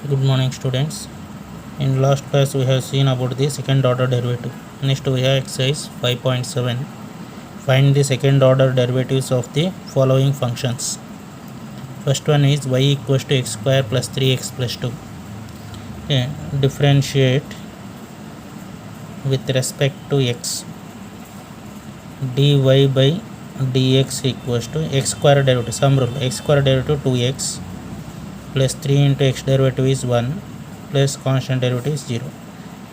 Good morning, students. In last class we have seen about the second order derivative. Next we have exercise 5.7. Find the second order derivatives of the following functions. First one is y equals to x square plus 3x plus 2. Okay. Differentiate with respect to x. dy by dx equals to x square derivative, sum rule, x square derivative 2x plus 3 into x derivative is 1 plus constant derivative is 0.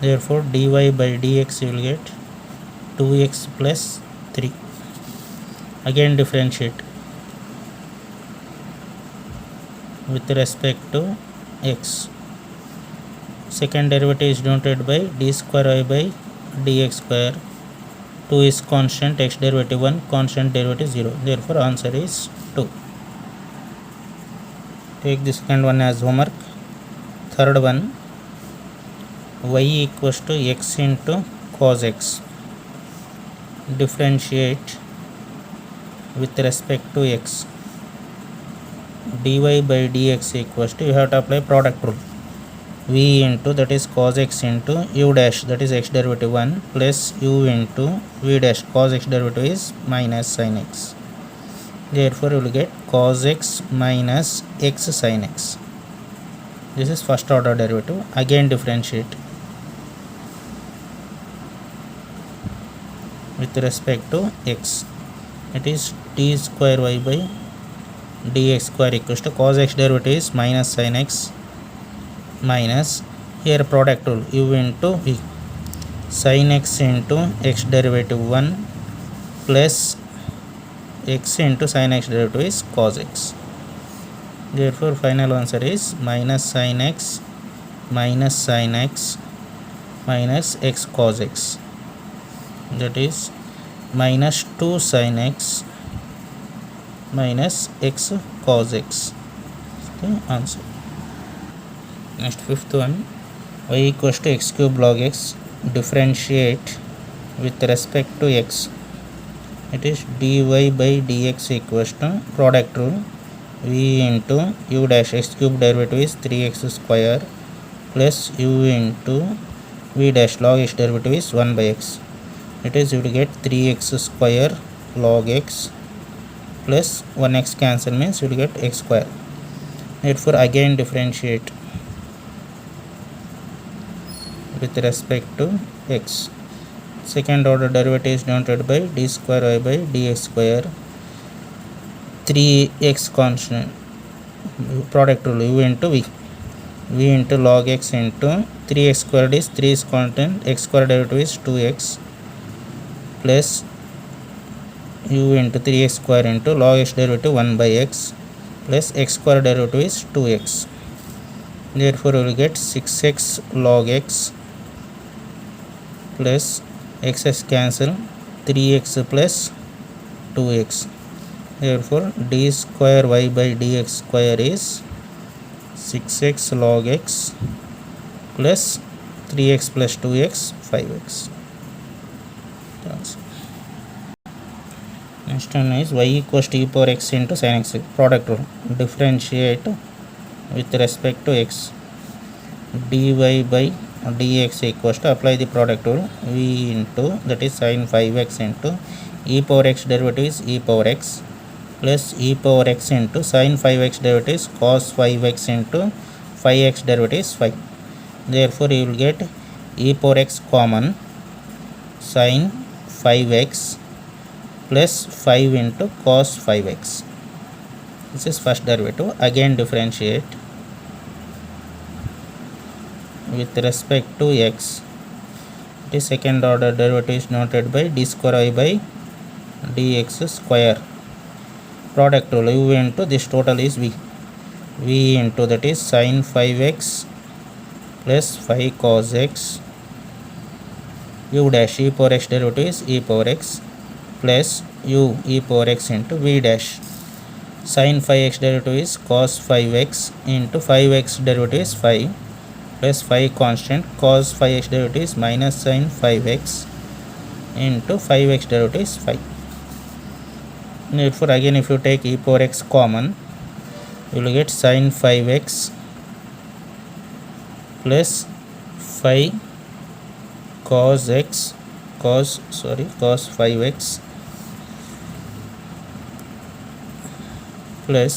Therefore dy by dx you will get 2x plus 3. Again differentiate with respect to x. Second derivative is denoted by d square y by dx square. 2 is constant, x derivative 1, constant derivative 0. Therefore answer is 2. Take the second one as homework. Third one, y equals to x into cos x. Differentiate with respect to x. dy by dx equals to, you have to apply product rule. v into, that is cos x into u dash, that is x derivative 1, plus u into v dash, cos x derivative is minus sin x. Therefore you will get cos x minus x sin x. This is first order derivative. Again differentiate with respect to x. It is d square y by dx square equals to cos x derivative is minus sin x minus, here product rule, u into v, sin x into x derivative 1 plus x into sin x derivative is cos x. Therefore final answer is minus sin x minus sin x minus x cos x, that is minus 2 sin x minus x cos x. Okay, answer. Next fifth one, y equals to x cube log x. Differentiate with respect to x. It is dy by dx equals to product rule, v into u dash, x cube derivative is 3x square plus u into v dash, log x derivative is 1 by x. It is, you will get 3x square log x plus 1x cancel means you will get x square. Therefore again differentiate with respect to x. Second order derivative is denoted by d square y by dx square, 3x constant, product rule, u into v, v into log x into 3x squared is 3 is constant, x square derivative is 2x plus u into 3x square into log x derivative 1 by x plus x square derivative is 2x. Therefore you will get 6x log x plus x's cancel, 3x plus 2x. Therefore d square y by dx square is 6x log x plus 3x plus 2x 5x. Next one is y equals to e power x into sin x, product rule. Differentiate with respect to x. dy by dx equals to, apply the product rule, v into, that is sin 5x into e power x derivative is e power x plus e power x into sin 5x derivative is cos 5x into 5x derivative is 5. Therefore you will get e power x common, sin 5x plus 5 into cos 5x. This is first derivative. Again differentiate with respect to x. It is second order derivative is denoted by d square y by dx square, product rule, u into this total is v, v into, that is sin 5x plus 5 cos x, u dash, e power x derivative is e power x plus u e power x into v dash, sin 5x derivative is cos 5x into 5x derivative is 5 plus 5 constant, cos 5x derivative is minus sin 5x into 5x derivative is 5. Therefore again if you take e power x common, you will get sin 5x plus 5 cos 5x plus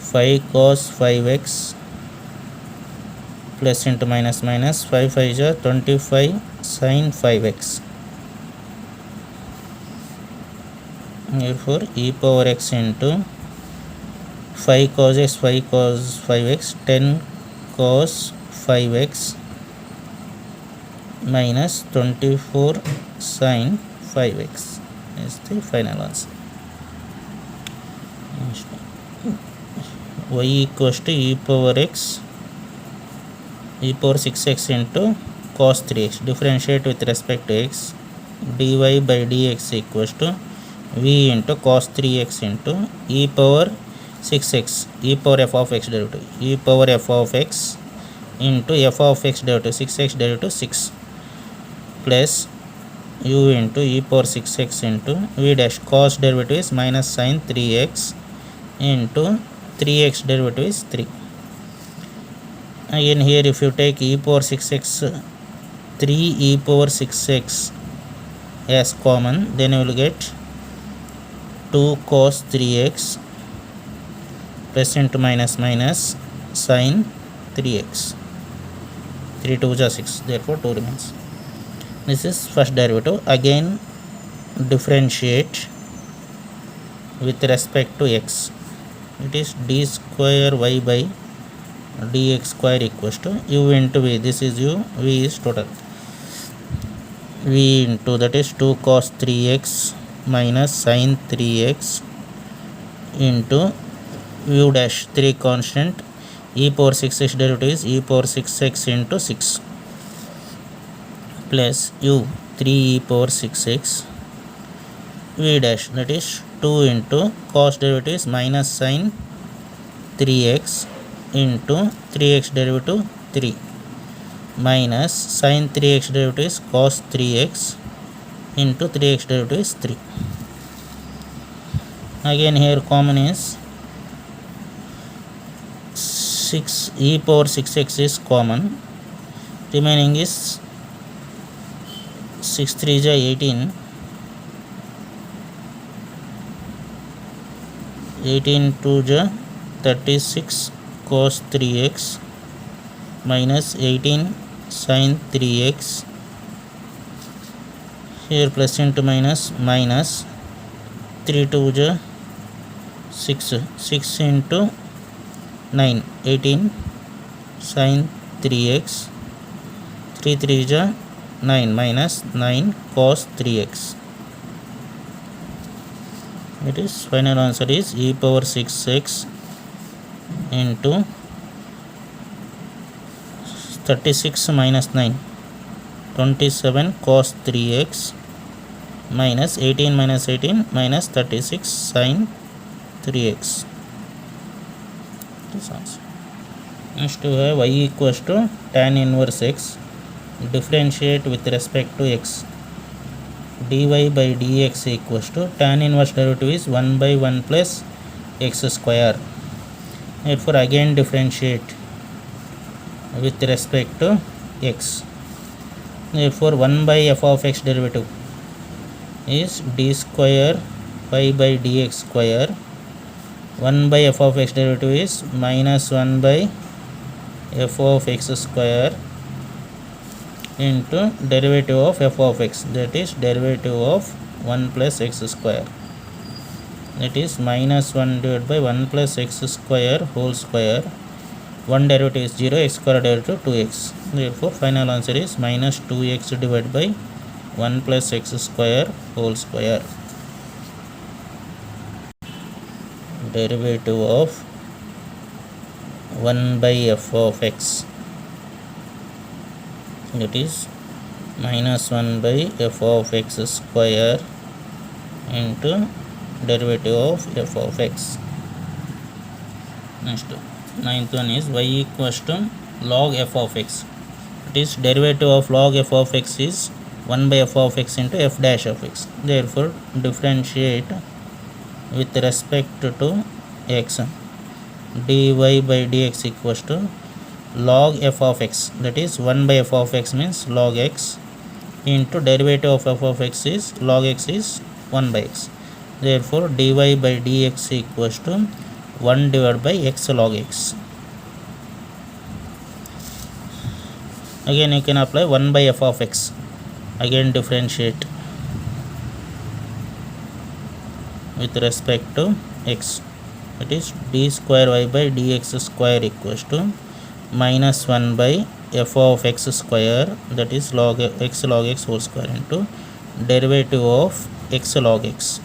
5 cos 5x plus into minus 5 5 is 25 sin 5x. Therefore e power x into 5 cos 5x 10 cos 5x minus 24 sin 5x is the final answer. Y equals to e power 6x into cos 3x. Differentiate with respect to x. dy by dx equals to v into cos 3x into e power 6x, e power f of x derivative, e power f of x into f of x derivative, 6x derivative 6 plus u into e power 6x into v dash cos derivative is minus sin 3x into 3x derivative is 3. Again here if you take e power 6x, 3 e power 6x as common, then you will get 2 cos 3x plus into minus sin 3x. 3 2 is 6, therefore 2 remains. This is first derivative. Again differentiate with respect to x. It is d square y by dx square equals to u into v. This is u, v is total. V into that is 2 cos 3x minus sin 3x into u dash 3 constant, e power 6x derivative is e power 6x into 6 plus u 3 e power 6x v dash that is 2 into cos derivative is minus sin 3x into 3x derivative 3 minus sin 3x derivative is cos 3x into 3x derivative is 3. Again here common is 6 e power 6x is common, remaining is 6 3 is 18, 18 2 is 36 cos 3x minus 18 sin 3x, here plus into minus 3 2 is 6 into 9 18 sin 3x, 3 3 is 9 minus 9 cos 3x. It is final answer is e power 6x into 36 minus 9 27 cos 3x minus 18 minus 18 minus 36 sin 3x. This answer. Next we have y equals to tan inverse x. Differentiate with respect to x. dy by dx equals to tan inverse derivative is 1 by 1 plus x square. Therefore again differentiate with respect to x. Therefore 1 by f of x derivative is d square pi by dx square. 1 by f of x derivative is minus 1 by f of x square into derivative of f of x, that is derivative of 1 plus x square, that is minus 1 divided by 1 plus x square whole square. 1 derivative is 0, x square derivative 2x. Therefore final answer is minus 2x divided by 1 plus x square whole square. Derivative of 1 by f of x, that is minus 1 by f of x square into derivative of f of x. Next 9th one is y equals to log f of x. It is derivative of log f of x is 1 by f of x into f dash of x. Therefore differentiate with respect to x. dy by dx equals to log f of x, that is 1 by f of x means log x, into derivative of f of x is log x is 1 by x. Therefore dy by dx equals to 1 divided by x log x. Again you can apply 1 by f of x. Again differentiate with respect to x. It is d square y by dx square equals to minus 1 by f of x square, that is log x log x whole square, into derivative of x log x,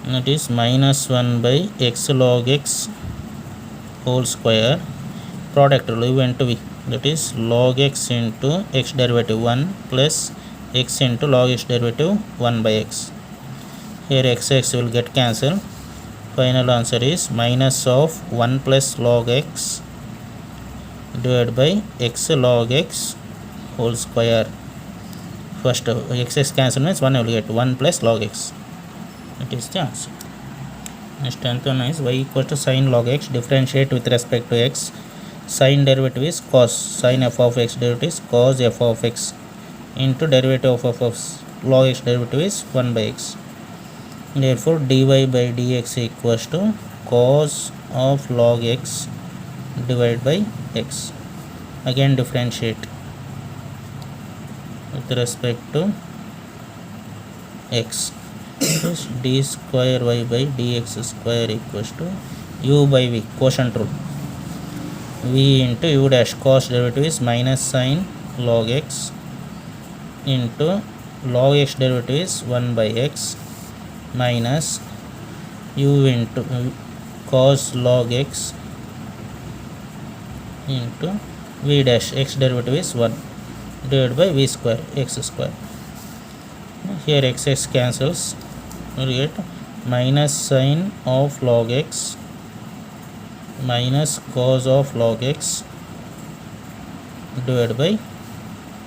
that is minus 1 by x log x whole square, product rule u into v, that is log x into x derivative 1 plus x into log x derivative 1 by x. Here x will get cancelled. Final answer is minus of 1 plus log x divided by x log x whole square. First x cancel means 1 will get 1 plus log x. That is the answer. Next 10th one is y equals to sin log x, differentiate with respect to x. Sin derivative is cos, sin f of x derivative is cos f of x, into derivative of log x derivative is 1 by x. Therefore dy by dx equals to cos of log x divided by x. Again differentiate with respect to x. Is d square y by dx square equals to u by v, quotient rule, v into u dash, cos derivative is minus sin log x, into log x derivative is 1 by x, minus u into cos log x into v dash, x derivative is 1 divided by v square, x square. Here x cancels, we will get minus sin of log x minus cos of log x divided by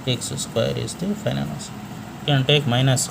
x square is the final answer. You can take minus